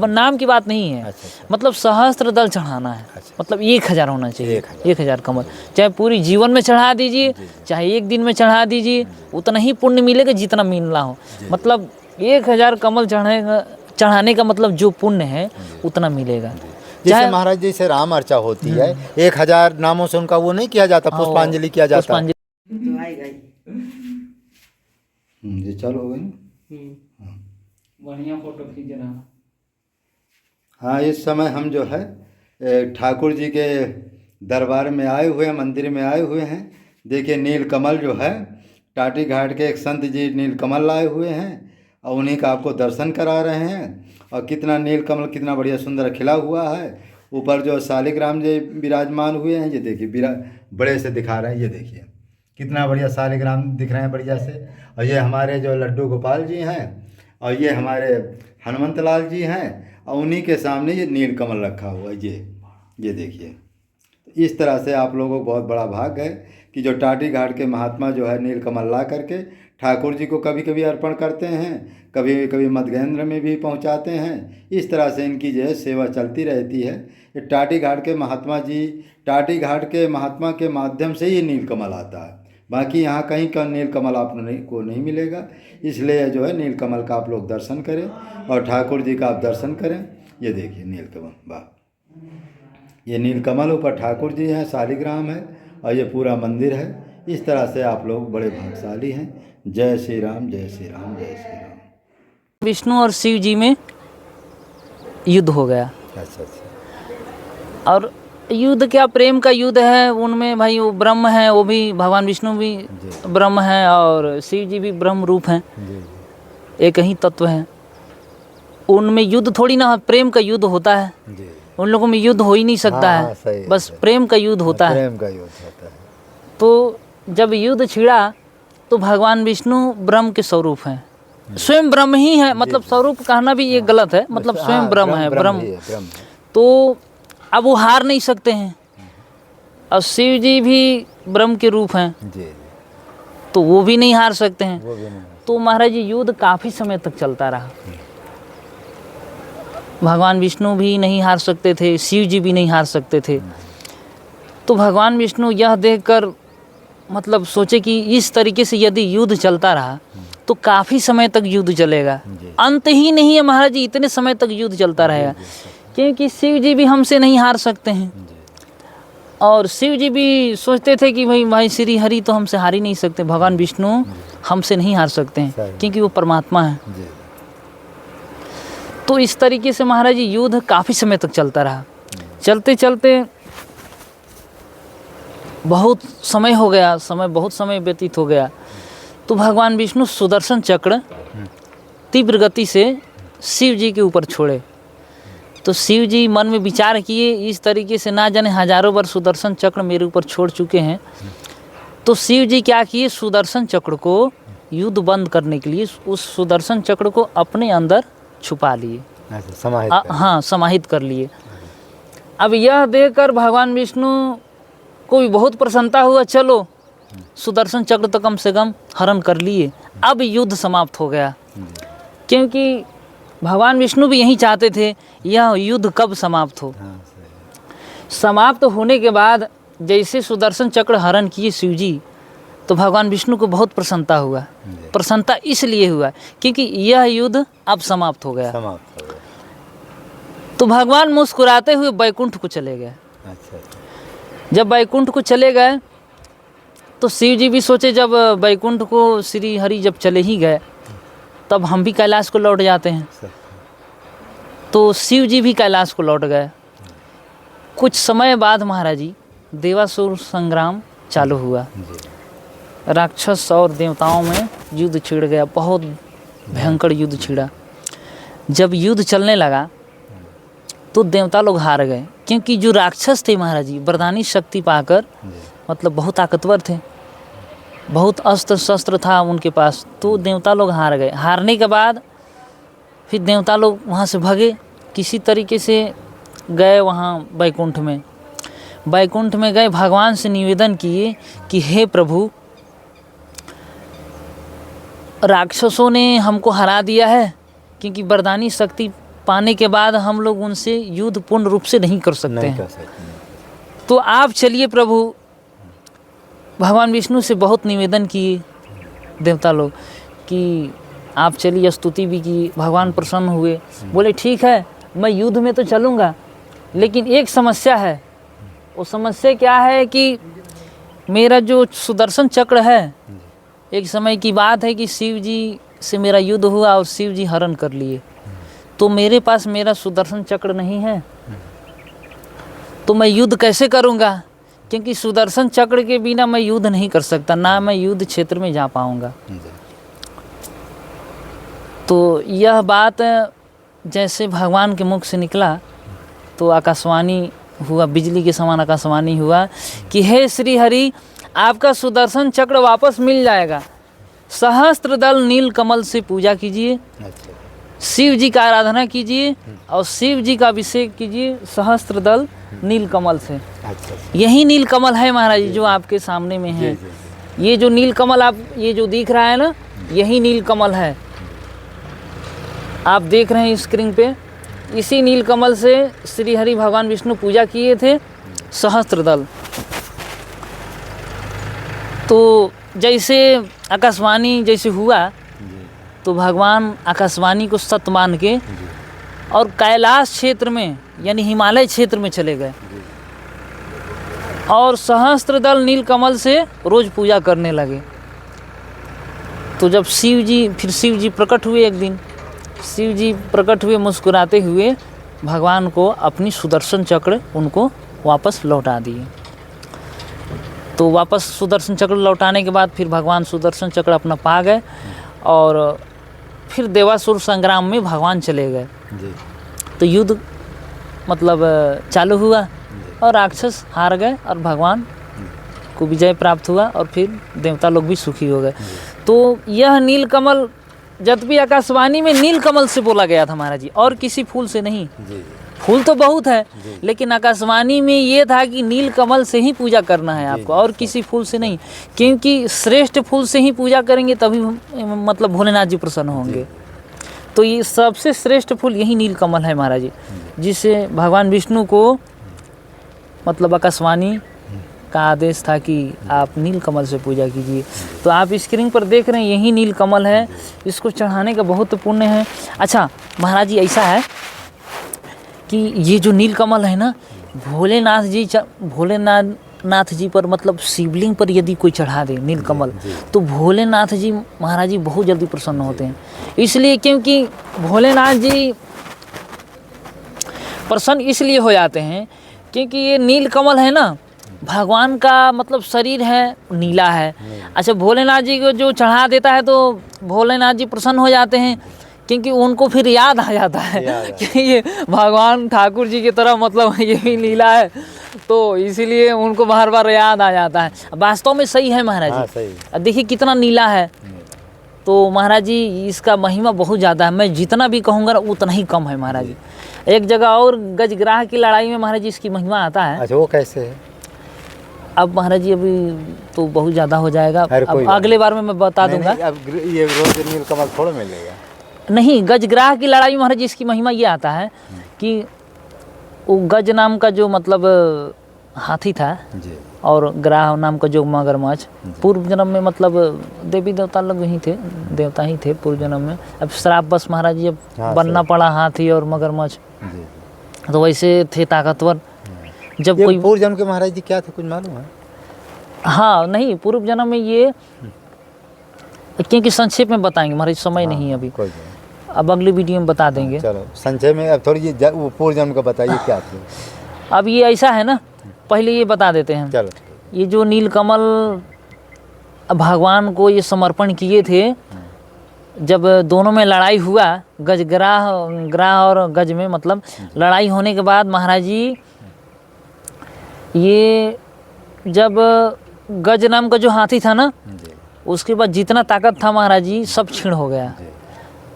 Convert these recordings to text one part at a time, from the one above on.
नाम की बात नहीं है। मतलब सहस्त्र दल चढ़ाना है। मतलब 1000 होना चाहिए, 1000 कमल। चाहे पूरी जीवन में चढ़ा दीजिए, चाहे एक दिन में चढ़ा दीजिए, उतना ही पुण्य मिलेगा जितना मिलना हो। मतलब 1000 कमल चढ़ाने का मतलब जो पुण्य है उतना मिलेगा। जैसे महाराज जैसे राम अर्चा होती है 1000 नामों से उनका वो नहीं किया जाता, पुष्पांजलि किया जाता है। जी चलो हो गई ना, बढ़िया फोटो खींच रहा। हाँ, इस समय हम जो है ठाकुर जी के दरबार में आए हुए हैं, मंदिर में आए हुए हैं। देखिए नीलकमल जो है, टाटी घाट के एक संत जी नीलकमल लाए हुए हैं और उन्हीं का आपको दर्शन करा रहे हैं। और कितना नीलकमल कितना बढ़िया सुंदर खिला हुआ है। ऊपर जो शालिग्राम जी विराजमान हुए हैं, ये देखिए बड़े से दिखा रहे हैं, ये देखिए कितना बढ़िया शालिग्राम दिख रहे हैं बढ़िया से। और ये हमारे जो लड्डू गोपाल जी हैं और ये हमारे हनुमंत लाल जी हैं और उन्हीं के सामने ये नीलकमल रखा हुआ है। ये देखिए, इस तरह से आप लोगों को बहुत बड़ा भाग्य है कि जो टाटी घाट के महात्मा जो है नीलकमल ला करके ठाकुर जी को कभी कभी अर्पण करते हैं, कभी कभी मध्गेंद्र में भी पहुंचाते हैं। इस तरह से इनकी जो है सेवा चलती रहती है। ये टाटी घाट के महात्मा जी, टाटी घाट के महात्मा के माध्यम से ही नीलकमल आता है। बाकी यहाँ कहीं का नीलकमल को नहीं मिलेगा। इसलिए जो है नीलकमल का आप लोग दर्शन करें और ठाकुर जी का आप दर्शन करें। ये देखिए नीलकमल, वाह, ये नीलकमल ऊपर ठाकुर जी हैं, शालिग्राम है और ये पूरा मंदिर है। इस तरह से आप लोग बड़े भाग्यशाली हैं। जय श्री राम, जय श्री राम, जय श्री राम। विष्णु और शिव जी में युद्ध हो गया। अच्छा। और युद्ध क्या, प्रेम का युद्ध है उनमें भाई। वो ब्रह्म है, वो भी भगवान विष्णु भी ब्रह्म है और शिव जी भी ब्रह्म रूप हैं, एक ही तत्व है। उनमें युद्ध थोड़ी ना, प्रेम का युद्ध होता है। उन लोगों में युद्ध हो ही नहीं सकता है, बस प्रेम का युद्ध होता है। तो जब युद्ध छिड़ा तो भगवान विष्णु ब्रह्म के स्वरूप हैं, स्वयं ब्रह्म ही है। मतलब स्वरूप कहना भी ये गलत है, मतलब स्वयं ब्रह्म है, ब्रह्म। तो अब वो हार नहीं सकते हैं। और शिव जी भी ब्रह्म के रूप हैं, तो वो भी नहीं हार सकते हैं। तो महाराज जी युद्ध काफ़ी समय तक चलता रहा। भगवान विष्णु भी नहीं हार सकते थे, शिव जी भी नहीं हार सकते थे। तो भगवान विष्णु यह देखकर मतलब सोचे कि इस तरीके से यदि युद्ध चलता रहा तो काफ़ी समय तक युद्ध चलेगा, अंत ही नहीं है महाराज जी, इतने समय तक युद्ध चलता रहेगा। क्योंकि शिव जी भी हमसे नहीं हार सकते हैं और शिव जी भी सोचते थे कि भाई श्री हरि तो हमसे हार ही नहीं सकते, भगवान विष्णु हमसे नहीं हार सकते हैं क्योंकि वो परमात्मा है। तो इस तरीके से महाराज जी युद्ध काफ़ी समय तक चलता रहा। चलते चलते बहुत समय हो गया, बहुत समय व्यतीत हो गया। तो भगवान विष्णु सुदर्शन चक्र तीव्र गति से शिव जी के ऊपर छोड़े। तो शिव जी मन में विचार किए, इस तरीके से ना जाने हजारों बार सुदर्शन चक्र मेरे ऊपर छोड़ चुके हैं। तो शिव जी क्या किए, सुदर्शन चक्र को युद्ध बंद करने के लिए उस सुदर्शन चक्र को अपने अंदर छुपा लिए, समाहित कर लिए। अब यह देखकर भगवान विष्णु को भी बहुत प्रसन्नता हुआ, चलो सुदर्शन चक्र तो कम से कम हरण कर लिए, अब युद्ध समाप्त हो गया। क्योंकि भगवान विष्णु भी यही चाहते थे, यह युद्ध कब समाप्त हो। समाप्त होने के बाद जैसे सुदर्शन चक्र हरण किए शिव जी, तो भगवान विष्णु को बहुत प्रसन्नता हुआ। प्रसन्नता इसलिए हुआ क्योंकि यह युद्ध अब समाप्त हो गया। तो भगवान मुस्कुराते हुए बैकुंठ को चले गए। जब बैकुंठ को चले गए तो शिव जी भी सोचे, जब बैकुंठ को श्री हरि जब चले ही गए तब हम भी कैलाश को लौट जाते हैं। तो शिव जी भी कैलाश को लौट गए। कुछ समय बाद महाराज जी देवासुर संग्राम चालू हुआ। राक्षस और देवताओं में युद्ध छिड़ गया, बहुत भयंकर युद्ध छिड़ा। जब युद्ध चलने लगा तो देवता लोग हार गए, क्योंकि जो राक्षस थे महाराज जी वरदानी शक्ति पाकर मतलब बहुत ताकतवर थे, बहुत अस्त्र शस्त्र था उनके पास। तो देवता लोग हार गए। हारने के बाद फिर देवता लोग वहाँ से भगे, किसी तरीके से गए वहाँ बैकुंठ में। बैकुंठ में गए, भगवान से निवेदन किए कि हे प्रभु, राक्षसों ने हमको हरा दिया है, क्योंकि वरदानी शक्ति पाने के बाद हम लोग उनसे युद्ध पूर्ण रूप से नहीं कर सकते नहीं हैं। कर सकते। तो आप चलिए प्रभु, भगवान विष्णु से बहुत निवेदन किए देवता लोग कि आप चलिए, स्तुति भी की, भगवान प्रसन्न हुए। बोले ठीक है, मैं युद्ध में तो चलूँगा, लेकिन एक समस्या है। वो समस्या क्या है कि मेरा जो सुदर्शन चक्र है, एक समय की बात है कि शिव जी से मेरा युद्ध हुआ और शिव जी हरण कर लिए, तो मेरे पास मेरा सुदर्शन चक्र नहीं है, तो मैं युद्ध कैसे करूँगा? क्योंकि सुदर्शन चक्र के बिना मैं युद्ध नहीं कर सकता, ना मैं युद्ध क्षेत्र में जा पाऊँगा। तो यह बात जैसे भगवान के मुख से निकला तो आकाशवाणी हुआ, बिजली के समान आकाशवाणी हुआ कि हे श्री हरि, आपका सुदर्शन चक्र वापस मिल जाएगा। सहस्त्र दल नील कमल से पूजा कीजिए, शिव जी का आराधना कीजिए और शिव जी का अभिषेक कीजिए सहस्त्र दल नील कमल से। यही नील कमल है महाराज जी जो आपके सामने में है। ये जो नील कमल आप ये जो दिख रहा है ना, यही नील कमल है, आप देख रहे हैं स्क्रीन पे। इसी नील कमल से श्री हरि भगवान विष्णु पूजा किए थे सहस्त्र दल। तो जैसे आकाशवाणी जैसे हुआ तो भगवान आकाशवाणी को सत्य मान के और कैलाश क्षेत्र में यानी हिमालय क्षेत्र में चले गए और सहस्त्र दल नील कमल से रोज पूजा करने लगे। तो जब शिव जी प्रकट हुए, एक दिन शिव जी प्रकट हुए मुस्कुराते हुए, भगवान को अपनी सुदर्शन चक्र उनको वापस लौटा दिए। तो वापस सुदर्शन चक्र लौटाने के बाद फिर भगवान सुदर्शन चक्र अपना पा गए और फिर देवासुर संग्राम में भगवान चले गए। तो युद्ध मतलब चालू हुआ और राक्षस हार गए और भगवान को विजय प्राप्त हुआ और फिर देवता लोग भी सुखी हो गए। तो यह नीलकमल, जब भी आकाशवाणी में नीलकमल से बोला गया था महाराज जी, और किसी फूल से नहीं। फूल तो बहुत है, लेकिन आकाशवाणी में ये था कि नीलकमल से ही पूजा करना है आपको, और किसी फूल से नहीं, क्योंकि श्रेष्ठ फूल से ही पूजा करेंगे तभी मतलब भोलेनाथ जी प्रसन्न होंगे। तो ये सबसे श्रेष्ठ फूल यही नीलकमल है महाराज जी, जिससे भगवान विष्णु को मतलब आकाशवाणी का आदेश था कि आप नीलकमल से पूजा कीजिए। तो आप स्क्रीन पर देख रहे हैं यही नीलकमल है, इसको चढ़ाने का बहुत पुण्य है। अच्छा महाराज जी, ऐसा है कि ये जो नीलकमल है ना, भोलेनाथ जी पर मतलब शिवलिंग पर यदि कोई चढ़ा दे नीलकमल, तो भोलेनाथ जी महाराज जी बहुत जल्दी प्रसन्न होते हैं। इसलिए क्योंकि भोलेनाथ जी प्रसन्न इसलिए हो जाते हैं क्योंकि ये नीलकमल है ना, भगवान का मतलब शरीर है नीला है। अच्छा, भोलेनाथ जी को जो चढ़ा देता है तो भोलेनाथ जी प्रसन्न हो जाते हैं, क्योंकि उनको फिर याद आ जाता है कि ये भगवान ठाकुर जी की तरह मतलब ये भी नीला है, तो इसीलिए उनको बार बार याद आ जाता है। वास्तव में सही है महाराज जी, देखिए कितना नीला है। तो महाराज जी इसका महिमा बहुत ज़्यादा है, मैं जितना भी कहूँगा उतना ही कम है महाराज जी। एक जगह और गजग्राह की लड़ाई में महाराज जी इसकी महिमा आता है। अच्छा, वो कैसे है? अब महाराज जी अभी तो बहुत ज़्यादा हो जाएगा, अब अगले बार में मैं बता दूंगा। अब ये रोज नीलकमल थोड़ा मिलेगा। नहीं, गजग्राह की लड़ाई में महाराज जी इसकी महिमा ये आता है कि वो गज नाम का जो मतलब हाथी था और ग्राह नाम का जो मगरमच्छ, पूर्व जन्म में मतलब देवी देवता लोग ही थे, देवता ही थे पूर्व जन्म में। अब श्राप बस महाराज जी अब बनना पड़ा हाथी और मगरमच्छ, तो वैसे थे ताकतवर। जब कोई पूर्व जन्म के महाराज जी क्या थे, कुछ मालूम है? हाँ नहीं, पूर्व जन्म में ये क्योंकि संक्षेप में बताएंगे महाराज, समय नहीं अभी, अब अगली वीडियो में बता देंगे। चलो संक्षेप में अब थोड़ी ये वो पूर्व जन्म का बताइए क्या थे। अब ये ऐसा है ना, पहले ये बता देते हैं। चलो, ये जो नीलकमल भगवान को ये समर्पण किए थे, जब दोनों में लड़ाई हुआ, ग्राह और गज में मतलब लड़ाई होने के बाद महाराज जी ये जब गज नाम का जो हाथी था ना, उसके बाद जितना ताकत था महाराज जी सब छीण हो गया।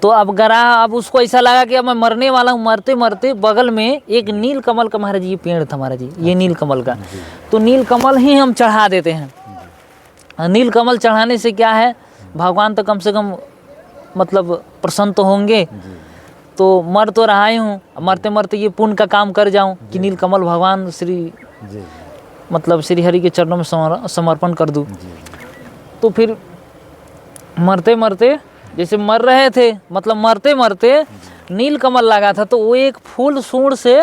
तो अब अब उसको ऐसा लगा कि अब मैं मरने वाला हूँ। मरते मरते बगल में एक नीलकमल का महाराज जी पेड़ था महाराज जी, ये नीलकमल का, तो नीलकमल ही हम चढ़ा देते हैं। नीलकमल चढ़ाने से क्या है, भगवान तो कम से कम मतलब प्रसन्न तो होंगे। तो मर तो रहा ही हूँ, मरते मरते ये पुण्य का काम कर जाऊँ कि नीलकमल भगवान श्री जी मतलब श्री हरि के चरणों में समर्पण कर दूँ। तो फिर मरते मरते जैसे मर रहे थे, मतलब मरते मरते नीलकमल लगा था, तो वो एक फूल सूंड से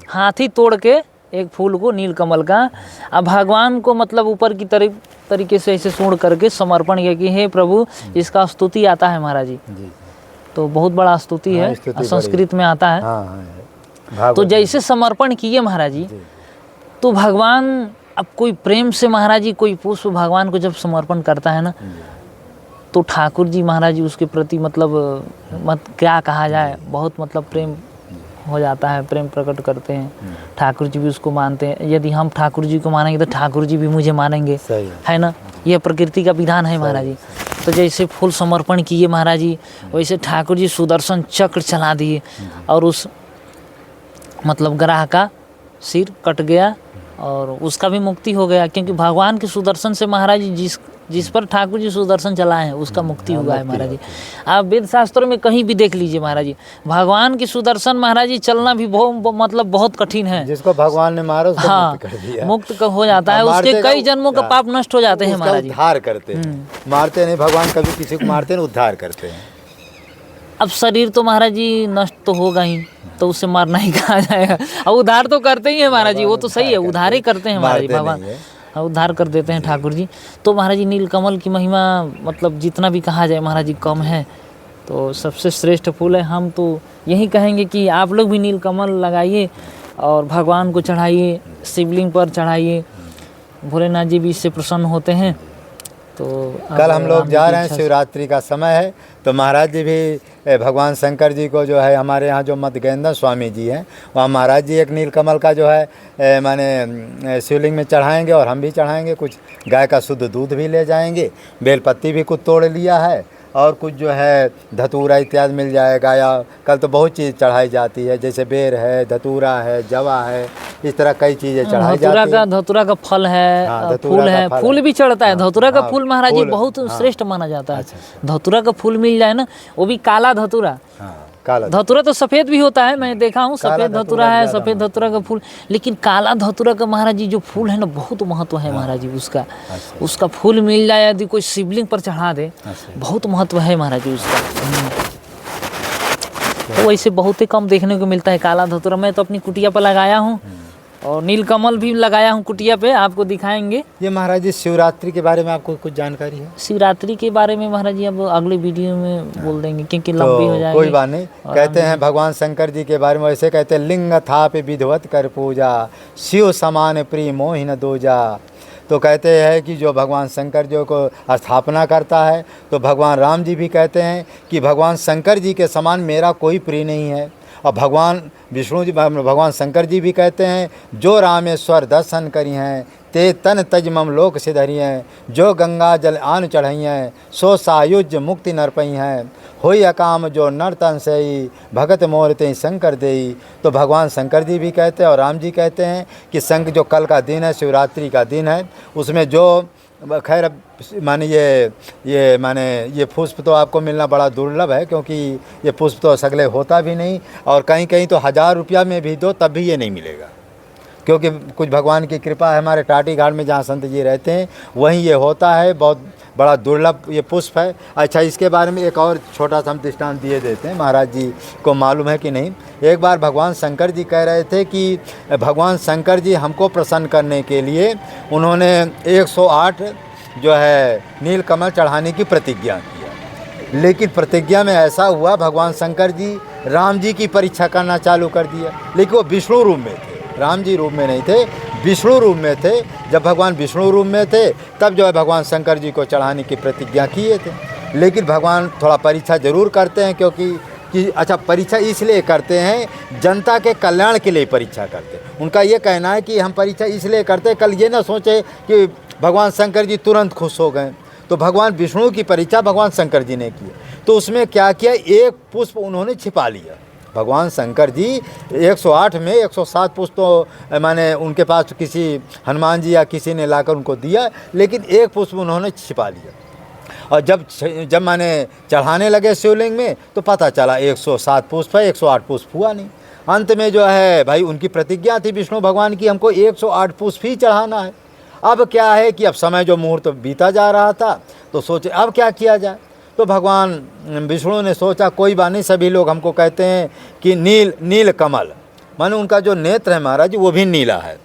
हाथी तोड़ के एक फूल को नीलकमल का अब भगवान को मतलब ऊपर की तरीके से ऐसे सूंड करके समर्पण किया कि हे प्रभु, इसका स्तुति आता है महाराज जी। तो बहुत बड़ा स्तुति है, संस्कृत में आता है। तो जैसे समर्पण किए महाराज जी, तो भगवान अब कोई प्रेम से महाराज जी कोई पुष्प भगवान को जब समर्पण करता है ना, तो ठाकुर जी महाराज जी उसके प्रति मतलब क्या कहा जाए, बहुत मतलब प्रेम हो जाता है, प्रेम प्रकट करते हैं। ठाकुर जी भी उसको मानते हैं, यदि हम ठाकुर जी को मानेंगे तो ठाकुर जी भी मुझे मानेंगे, है ना। यह प्रकृति का विधान है महाराज जी। तो जैसे फूल समर्पण किए महाराज जी, वैसे ठाकुर जी सुदर्शन चक्र चला दिए और उस मतलब ग्राह का सिर कट गया और उसका भी मुक्ति हो गया, क्योंकि भगवान के सुदर्शन से महाराज जी जिस पर ठाकुर जी सुदर्शन चलाए हैं उसका मुक्ति हुआ है महाराज जी। आप वेद शास्त्रों में कहीं भी देख लीजिए महाराज जी, भगवान की सुदर्शन महाराज जी चलना भी मतलब बहुत कठिन है। जिसको भगवान ने मारा उसको मुक्त कर दिया, मुक्त हो जाता है, उसके कई जन्मों का पाप नष्ट हो जाते हैं महाराज जी। उद्धार करते हैं, मारते नहीं भगवान, कभी किसी को मारते नहीं, उद्धार करते हैं। अब शरीर तो महाराज जी नष्ट तो होगा ही, तो उसे मारना ही कहा जाएगा। अब उद्धार तो करते ही है महाराज जी, वो तो सही है, उद्धार ही करते हैं महाराज जी, भगवान उद्धार कर देते हैं ठाकुर जी। तो महाराज जी नीलकमल की महिमा मतलब जितना भी कहा जाए महाराज जी कम है, तो सबसे श्रेष्ठ फूल है। हम तो यही कहेंगे कि आप लोग भी नीलकमल लगाइए और भगवान को चढ़ाइए, शिवलिंग पर चढ़ाइए, भोलेनाथ जी भी इससे प्रसन्न होते हैं। तो कल हम लोग जा रहे हैं, शिवरात्रि का समय है, तो महाराज जी भी भगवान शंकर जी को जो है, हमारे यहाँ जो मधुगेंद्र स्वामी जी हैं, वहाँ महाराज जी एक नीलकमल का जो है माने शिवलिंग में चढ़ाएंगे और हम भी चढ़ाएंगे। कुछ गाय का शुद्ध दूध भी ले जाएंगे, बेलपत्ती भी कुछ तोड़ लिया है और कुछ जो है धतूरा इत्यादि मिल जाएगा। या कल तो बहुत चीज़ चढ़ाई जाती है, जैसे बेर है, धतूरा है, जवा है, इस तरह कई चीज़ें चढ़ाई जाती है। धतूरा का फल है, फूल है, फूल भी चढ़ता है। धतूरा का फूल महाराज जी बहुत श्रेष्ठ माना जाता है। धतूरा का फूल मिल जाए ना, वो भी काला धतूरा। धतूरा तो सफ़ेद भी होता है, मैं देखा हूँ, सफ़ेद धतूरा है, सफ़ेद धतूरा का फूल। लेकिन काला धतूरा का महाराज जी जो फूल है ना, बहुत महत्व है महाराज जी उसका। उसका फूल मिल जाए यदि कोई शिवलिंग पर चढ़ा दे, बहुत महत्व है महाराज जी उसका। तो वैसे बहुत ही कम देखने को मिलता है काला धतूरा। मैं तो अपनी कुटिया पर लगाया हूँ और नीलकमल भी लगाया हूँ कुटिया पे, आपको दिखाएंगे। ये महाराज जी शिवरात्रि के बारे में आपको कुछ जानकारी है? शिवरात्रि के बारे में महाराज जी अब अगले वीडियो में बोल देंगे, क्योंकि लंबी हो जाएगी। कोई बात नहीं। कहते हैं भगवान शंकर जी के बारे में ऐसे कहते हैं, लिंग थापि विधवत कर पूजा, शिव समान प्रिय मोहिन दोजा। तो कहते हैं कि जो भगवान शंकर जी को स्थापना करता है, तो भगवान राम जी भी कहते हैं कि भगवान शंकर जी के समान मेरा कोई प्रिय नहीं है। और भगवान विष्णु जी, भगवान शंकर जी भी कहते हैं, जो रामेश्वर दर्शन करी हैं, ते तन तज मम लोक सिधरी हैं, जो गंगा जल आन चढ़ई हैं, सो सायुज मुक्ति नरपई हैं, होई अकाम जो नर तन से भगत मोर ते शंकर देई। तो भगवान शंकर जी भी कहते हैं और राम जी कहते हैं कि जो कल का दिन है, शिवरात्रि का दिन है, उसमें जो खैर माने ये पुष्प तो आपको मिलना बड़ा दुर्लभ है, क्योंकि ये पुष्प तो सगले होता भी नहीं, और कहीं कहीं तो 1000 रुपया में भी दो तब भी ये नहीं मिलेगा, क्योंकि कुछ भगवान की कृपा है। हमारे टाटी घाट में जहाँ संत जी रहते हैं वहीं ये होता है, बहुत बड़ा दुर्लभ ये पुष्प है। अच्छा, इसके बारे में एक और छोटा सा हम दृष्टांत दिए देते हैं, महाराज जी को मालूम है कि नहीं। एक बार भगवान शंकर जी कह रहे थे कि भगवान शंकर जी हमको प्रसन्न करने के लिए उन्होंने 108 जो है नीलकमल चढ़ाने की प्रतिज्ञा किया। लेकिन प्रतिज्ञा में ऐसा हुआ, भगवान शंकर जी राम जी की परीक्षा करना चालू कर दिया। लेकिन वो विष्णु रूप में थे, राम जी रूप में नहीं थे, विष्णु रूप में थे। जब भगवान विष्णु रूप में थे तब जो है भगवान शंकर जी को चढ़ाने की प्रतिज्ञा किए थे। लेकिन भगवान थोड़ा परीक्षा ज़रूर करते हैं, क्योंकि अच्छा, परीक्षा इसलिए करते हैं, जनता के कल्याण के लिए परीक्षा करते हैं। उनका ये कहना है कि हम परीक्षा इसलिए करते हैं, कल ये ना सोचे कि भगवान शंकर जी तुरंत खुश हो गए। तो भगवान विष्णु की परीक्षा भगवान शंकर जी ने की, तो उसमें क्या किया, एक पुष्प उन्होंने छिपा लिया। भगवान शंकर जी 108 में 107 पुष्प तो माने उनके पास किसी हनुमान जी या किसी ने लाकर उनको दिया, लेकिन एक पुष्प उन्होंने छिपा लिया। और जब मैंने चढ़ाने लगे शिवलिंग में तो पता चला 107 पुष्प है, 108 पुष्प हुआ नहीं। अंत में जो है भाई उनकी प्रतिज्ञा थी विष्णु भगवान की, हमको 108 पुष्प ही चढ़ाना है। अब क्या है कि अब समय जो मुहूर्त बीता जा रहा था तो सोचे अब क्या किया जाए। तो भगवान विष्णु ने सोचा कोई बात नहीं, सभी लोग हमको कहते हैं कि नील कमल, माने उनका जो नेत्र है महाराज वो भी नीला है।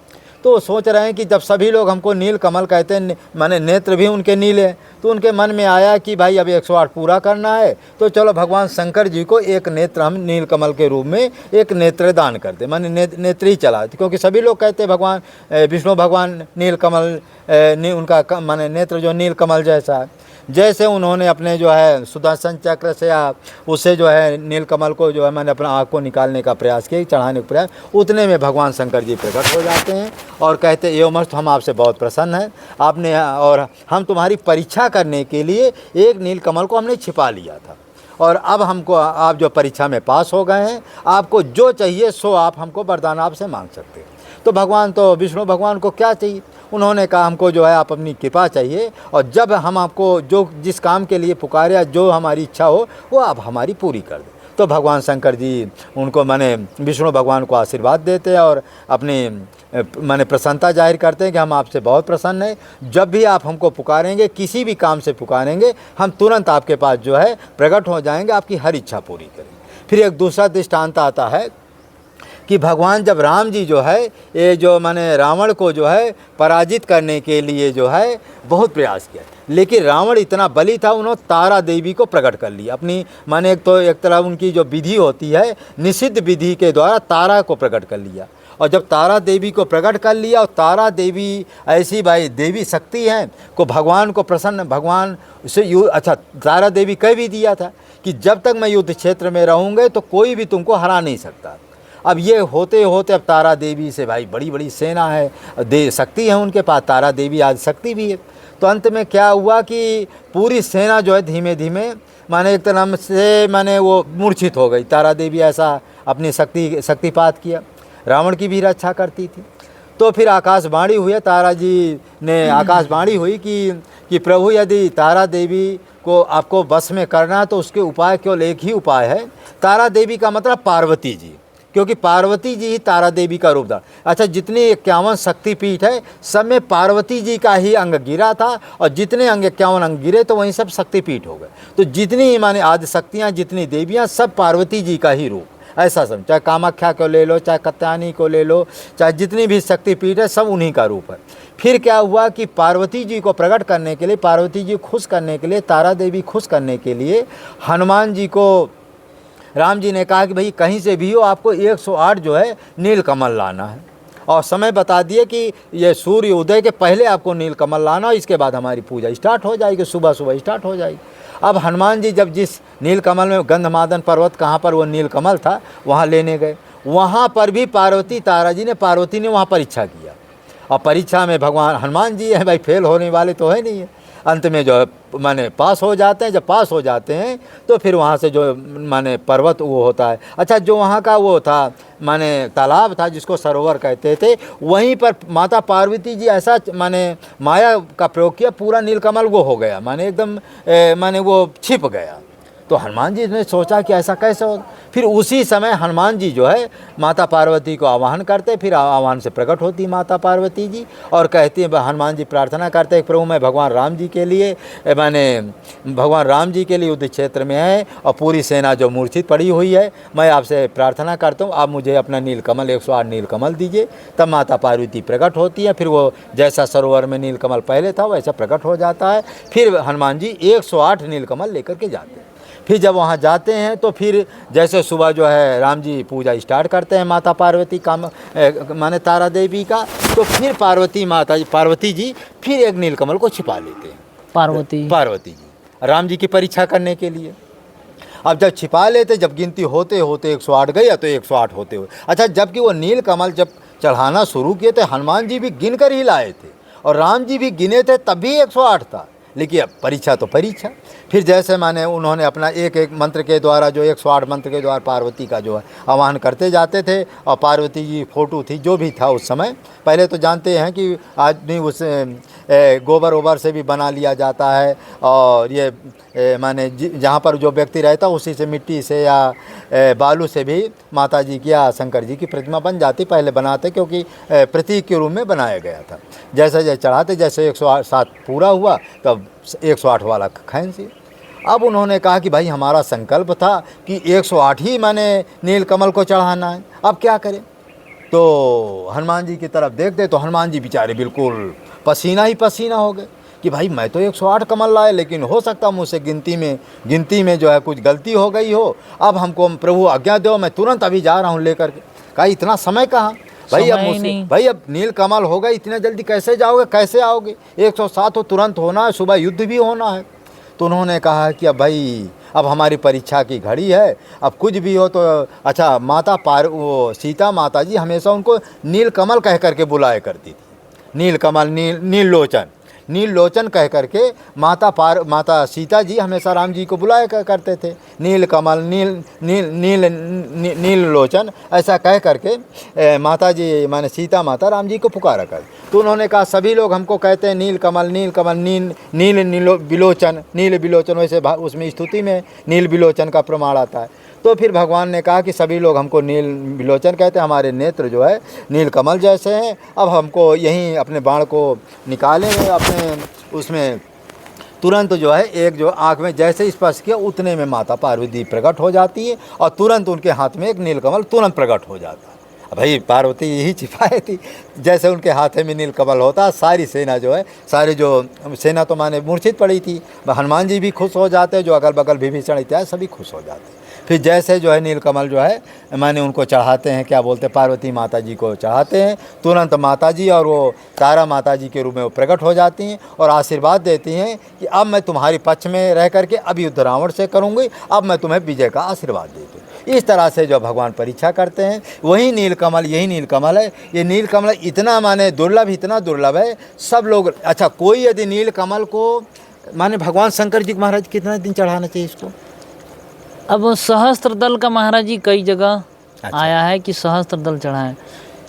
तो सोच रहे हैं कि जब सभी लोग हमको नील कमल कहते हैं, माने नेत्र भी उनके नीले हैं, तो उनके मन में आया कि भाई अब 108 पूरा करना है तो चलो भगवान शंकर जी को एक नेत्र हम नील कमल के रूप में एक नेत्र दान कर दे, माने नेत्र ही चला, क्योंकि सभी लोग कहते हैं भगवान विष्णु भगवान नील कमल उनका माने नेत्र जो नील कमल जैसा है। जैसे उन्होंने अपने जो है सुदर्शन चक्र से या उससे जो है नीलकमल को जो है मैंने अपना आँख को निकालने का प्रयास किया, चढ़ाने का प्रयास, उतने में भगवान शंकर जी प्रकट हो जाते हैं और कहते ये मस्त हम आपसे बहुत प्रसन्न हैं, आपने और हम तुम्हारी परीक्षा करने के लिए एक नीलकमल को हमने छिपा लिया था और अब हमको आप जो परीक्षा में पास हो गए हैं, आपको जो चाहिए सो आप हमको वरदान आपसे मांग सकते हैं। तो भगवान तो विष्णु भगवान को क्या चाहिए, उन्होंने कहा हमको जो है आप अपनी कृपा चाहिए और जब हम आपको जो जिस काम के लिए पुकारे या जो हमारी इच्छा हो वो आप हमारी पूरी कर दें। तो भगवान शंकर जी उनको माने विष्णु भगवान को आशीर्वाद देते हैं और अपनी माने प्रसन्नता जाहिर करते हैं कि हम आपसे बहुत प्रसन्न हैं, जब भी आप हमको पुकारेंगे किसी भी काम से पुकारेंगे हम तुरंत आपके पास जो है प्रकट हो जाएंगे, आपकी हर इच्छा पूरी करेंगे। फिर एक दूसरा दृष्टांत आता है कि भगवान जब राम जी जो है ये जो माने रावण को जो है पराजित करने के लिए जो है बहुत प्रयास किया, लेकिन रावण इतना बली था, उन्होंने तारा देवी को प्रकट कर लिया अपनी, माने एक तरह उनकी जो विधि होती है निषिद्ध विधि के द्वारा तारा को प्रकट कर लिया। और जब तारा देवी को प्रकट कर लिया और तारा देवी ऐसी भाई देवी शक्ति हैं को भगवान को प्रसन्न, भगवान से अच्छा तारा देवी कह भी दिया था कि जब तक मैं युद्ध क्षेत्र में रहूँगे तो कोई भी तुमको हरा नहीं सकता। अब ये होते होते अब तारा देवी से भाई बड़ी बड़ी सेना है, शक्ति है उनके पास, तारा देवी आज शक्ति भी है। तो अंत में क्या हुआ कि पूरी सेना जो है धीमे धीमे माने एक तरह से माने वो मूर्छित हो गई। तारा देवी ऐसा अपनी शक्तिपात किया, रावण की भी रक्षा करती थी। तो फिर आकाशवाणी हुई, तारा जी ने आकाशवाणी हुई कि प्रभु यदि तारा देवी को आपको बस में करना तो उसके उपाय केवल एक ही उपाय है। तारा देवी का मतलब पार्वती जी, क्योंकि पार्वती जी ही तारा देवी का रूप था। अच्छा जितनी 51 शक्तिपीठ है सब में पार्वती जी का ही अंग गिरा था और जितने अंग 51 अंग गिरे तो वहीं सब शक्तिपीठ हो गए। तो जितनी माने आदि शक्तियाँ जितनी देवियाँ सब पार्वती जी का ही रूप, ऐसा समझ, चाहे कामाख्या को ले लो, चाहे कत्यानी को ले लो, चाहे जितनी भी शक्तिपीठ है सब उन्हीं का रूप है। फिर क्या हुआ कि पार्वती जी को प्रकट करने के लिए, पार्वती जी खुश करने के लिए, तारा देवी खुश करने के लिए हनुमान जी को राम जी ने कहा कि भाई कहीं से भी हो आपको 108 जो है नीलकमल लाना है और समय बता दिए कि ये सूर्य उदय के पहले आपको नीलकमल लाना, इसके बाद हमारी पूजा स्टार्ट हो जाएगी, सुबह सुबह स्टार्ट हो जाएगी। अब हनुमान जी जब जिस नीलकमल में गंधमादन पर्वत कहाँ पर वो नीलकमल था वहाँ लेने गए, वहाँ पर भी पार्वती ने वहाँ परीक्षा किया और परीक्षा में भगवान हनुमान जी है भाई फेल होने वाले तो है नहीं है, अंत में जो है माने पास हो जाते हैं। जब पास हो जाते हैं तो फिर वहाँ से जो माने पर्वत वो होता है, अच्छा जो वहाँ का वो था माने तालाब था जिसको सरोवर कहते थे, वहीं पर माता पार्वती जी ऐसा माने माया का प्रयोग किया, पूरा नीलकमल वो हो गया, माने एकदम माने वो छिप गया। तो हनुमान जी ने सोचा कि ऐसा कैसे हो, फिर उसी समय हनुमान जी जो है माता पार्वती को आवाहन करते, फिर आवाहन से प्रकट होती माता पार्वती जी और कहती है, हनुमान जी प्रार्थना करते हैं प्रभु मैं भगवान राम जी के लिए भगवान राम जी के लिए युद्ध क्षेत्र में है और पूरी सेना जो मूर्छित पड़ी हुई है, मैं आपसे प्रार्थना करता हूँ आप मुझे अपना नीलकमल 108 नीलकमल दीजिए। तब माता पार्वती प्रकट होती है, फिर वो जैसा सरोवर में नीलकमल पहले था वैसा प्रकट हो जाता है। फिर हनुमान जी 108 नीलकमल लेकर के जाते हैं। फिर जब वहाँ जाते हैं तो फिर जैसे सुबह जो है राम जी पूजा स्टार्ट करते हैं माता पार्वती का माने तारा देवी का, तो फिर पार्वती जी फिर एक नीलकमल को छिपा लेते हैं, पार्वती जी राम जी की परीक्षा करने के लिए। अब जब छिपा लेते, जब गिनती होते होते 108 गई तो 108 होते हुए, अच्छा जबकि वो नीलकमल जब चढ़ाना शुरू किए थे हनुमान जी भी गिन कर ही लाए थे और राम जी भी गिने थे तब भी 108 था, लेकिन अब परीक्षा तो परीक्षा। फिर जैसे माने उन्होंने अपना एक एक मंत्र के द्वारा जो 108 मंत्र के द्वारा पार्वती का जो है आह्वान करते जाते थे, और पार्वती जी फोटो थी जो भी था उस समय। पहले तो जानते हैं कि आदमी उस गोबर ओबर से भी बना लिया जाता है, और ये माने जहाँ पर जो व्यक्ति रहता उसी से मिट्टी से या बालू से भी माता जी की या शंकर जी की प्रतिमा बन जाती, पहले बनाते, क्योंकि प्रतीक के रूप में बनाया गया था। जैसे जैसे चढ़ाते, जैसे 107 पूरा हुआ तब 108 वाला खैंसी। अब उन्होंने कहा कि भाई हमारा संकल्प था कि 108 ही माने नीलकमल को चढ़ाना है, अब क्या करें। तो हनुमान जी की तरफ देखते तो हनुमान जी बेचारे बिल्कुल पसीना ही पसीना हो गए कि भाई मैं तो 108 कमल लाए, लेकिन हो सकता मुझसे गिनती में जो है कुछ गलती हो गई हो। अब हमको प्रभु आज्ञा दो, मैं तुरंत अभी जा रहा हूँ लेकर के। कहा इतना समय कहाँ भाई, अब नील कमल हो गए, इतने जल्दी कैसे जाओगे, कैसे आओगे, 107 हो, तुरंत होना है, सुबह युद्ध भी होना है। तो उन्होंने कहा कि अब भाई अब हमारी परीक्षा की घड़ी है, अब कुछ भी हो तो अच्छा। वो सीता माता जी हमेशा उनको नील कमल कह करके बुलाया करती थी, नील कमल, नील लोचन कह करके माता सीता जी हमेशा राम जी को बुलाया करते थे, नील कमल, नील लोचन, ऐसा कह करके माता जी माने सीता माता राम जी को पुकारा कर। तो उन्होंने कहा सभी लोग हमको कहते हैं नील कमल, नील बिलोचन, वैसे उसमें स्तुति में नील बिलोचन का प्रमाण आता है। तो फिर भगवान ने कहा कि सभी लोग हमको नील बिलोचन कहते हैं, हमारे नेत्र जो है नील कमल जैसे हैं। अब हमको यहीं अपने बाण को निकालेंगे, अपने उसमें तुरंत जो है एक जो आँख में जैसे स्पर्श किया उतने में माता पार्वती प्रकट हो जाती है, और तुरंत उनके हाथ में एक नीलकमल तुरंत प्रकट हो जाता है। भाई पार्वती यही छिपाई थी, जैसे उनके हाथ में नीलकमल होता, सारी सेना जो है, सारी जो सेना तो माने मूर्छित पड़ी थी। हनुमान जी भी खुश हो जाते, जो अगल बगल विभीषण इत्यादि सभी खुश हो जाते। फिर जैसे जो है नीलकमल जो है माने उनको चढ़ाते हैं, क्या बोलते हैं, पार्वती माता जी को चढ़ाते हैं, तुरंत माता जी और वो तारा माता जी के रूप में वो प्रकट हो जाती हैं और आशीर्वाद देती हैं कि अब मैं तुम्हारी पक्ष में रह करके अब युद्ध रावण से करूँगी, अब मैं तुम्हें विजय का आशीर्वाद देती हूँ। इस तरह से जो भगवान परीक्षा करते हैं, वही नीलकमल, यही नीलकमल है। ये नीलकमल इतना माने दुर्लभ, इतना दुर्लभ है, सब लोग। अच्छा, कोई यदि नीलकमल को माने भगवान शंकर जी महाराज कितना दिन चढ़ाना चाहिए इसको? अब सहस्त्र दल का महाराज जी कई जगह आया है कि सहस्त्र दल चढ़ाएं।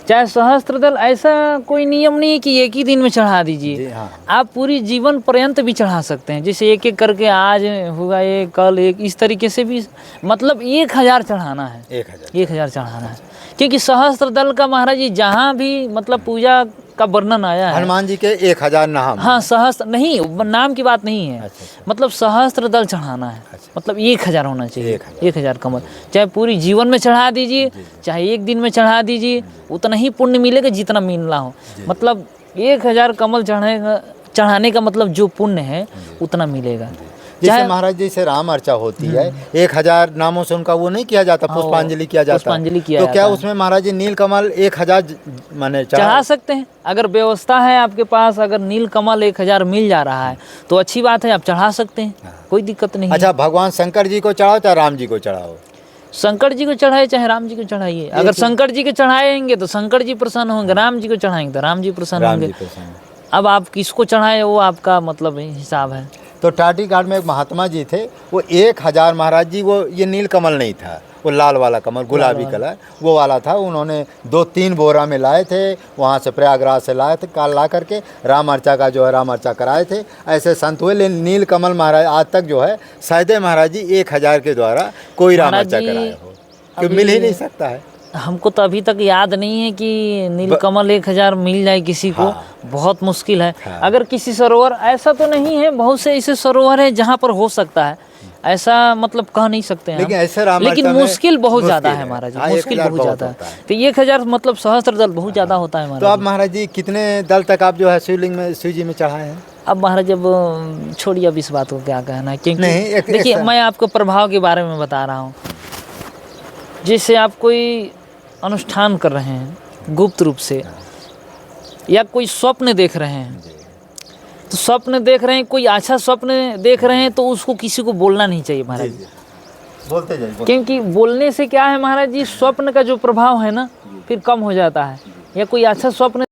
चाहे सहस्त्र दल ऐसा कोई नियम नहीं है कि एक ही दिन में चढ़ा दीजिए, हाँ। आप पूरी जीवन पर्यंत भी चढ़ा सकते हैं। जैसे एक एक करके आज होगा एक, कल एक, इस तरीके से भी, मतलब 1000 चढ़ाना है, 1000 चढ़ाना है। क्योंकि सहस्त्र दल का महाराज जी जहाँ भी मतलब पूजा का वर्णन आया है, हनुमान जी के 1000 नाम। हाँ, सहस्त्र नहीं, नाम की बात नहीं है। अच्छा। मतलब सहस्त्र दल चढ़ाना है। अच्छा। मतलब 1000 होना चाहिए, 1000 कमल। चाहे पूरी जीवन में चढ़ा दीजिए, चाहे एक दिन में चढ़ा दीजिए, उतना ही पुण्य मिलेगा जितना मिलना हो। मतलब 1000 कमल चढ़ाने का मतलब जो पुण्य है उतना मिलेगा। जैसे महाराज जी से राम अर्चा होती है, 1000 नामों से उनका वो नहीं किया जाता, पुष्पांजलि किया जाता। पुष्पांजलि किया तो जाता क्या है। उसमें महाराज जी नीलकमल 1000 माने चढ़ा सकते हैं? अगर व्यवस्था है आपके पास, अगर नीलकमल 1000 मिल जा रहा है तो अच्छी बात है, आप चढ़ा सकते हैं, कोई दिक्कत नहीं। अच्छा, भगवान शंकर जी को चढ़ाओ चाहे राम जी को चढ़ाओ? शंकर जी को चढ़ाए चाहे राम जी को चढ़ाइए। अगर शंकर जी को चढ़ाएंगे तो शंकर जी प्रसन्न होंगे, राम जी को चढ़ाएंगे तो राम जी प्रसन्न होंगे। अब आप किसको चढ़ाए वो आपका मतलब हिसाब है। तो टाटी घाट में एक महात्मा जी थे, वो 1000 महाराज जी, वो ये नील कमल नहीं था, वो लाल वाला कमल, गुलाबी कलर वो वाला था। उन्होंने 2-3 बोरा में लाए थे, वहाँ से प्रयागराज से लाए थे, काल ला करके राम अर्चा का जो है राम अर्चा कराए थे। ऐसे संत हुए, लेकिन नील कमल महाराज आज तक जो है शायद महाराज जी 1000 के द्वारा कोई राम अर्चा कराया हो, क्यों मिल ही नहीं सकता है। हमको तो अभी तक याद नहीं है कि नीलकमल 1000 मिल जाए किसी को। हाँ। बहुत मुश्किल है। हाँ। अगर किसी सरोवर, ऐसा तो नहीं है, बहुत से ऐसे सरोवर है जहाँ पर हो सकता है, ऐसा मतलब कह नहीं सकते हैं। लेकिन ऐसे राम लेकिन अर्चा में मुश्किल बहुत ज़्यादा है है। महाराज जी, हाँ, मुश्किल 1000 बहुत ज़्यादा होता है। है। तो 1000 मतलब सहस्त्र दल बहुत ज़्यादा होता है तो महाराज आप महाराज जी कितने दल तक आप जो है शिवलिंग में, शिव जी में चढ़ाए हैं? अब महाराज अब छोड़िए अब इस बात को क्या कहना है, क्योंकि नहीं, देखिए मैं आपको प्रभाव के बारे में बता रहा हूँ। जैसे आप कोई अनुष्ठान कर रहे हैं गुप्त रूप से, या कोई स्वप्न देख रहे हैं, तो स्वप्न देख रहे हैं, कोई अच्छा स्वप्न देख रहे हैं, तो उसको किसी को बोलना नहीं चाहिए महाराज जी। बोलते जाइए। क्योंकि बोलने से क्या है महाराज जी, स्वप्न का जो प्रभाव है ना फिर कम हो जाता है। या कोई अच्छा स्वप्न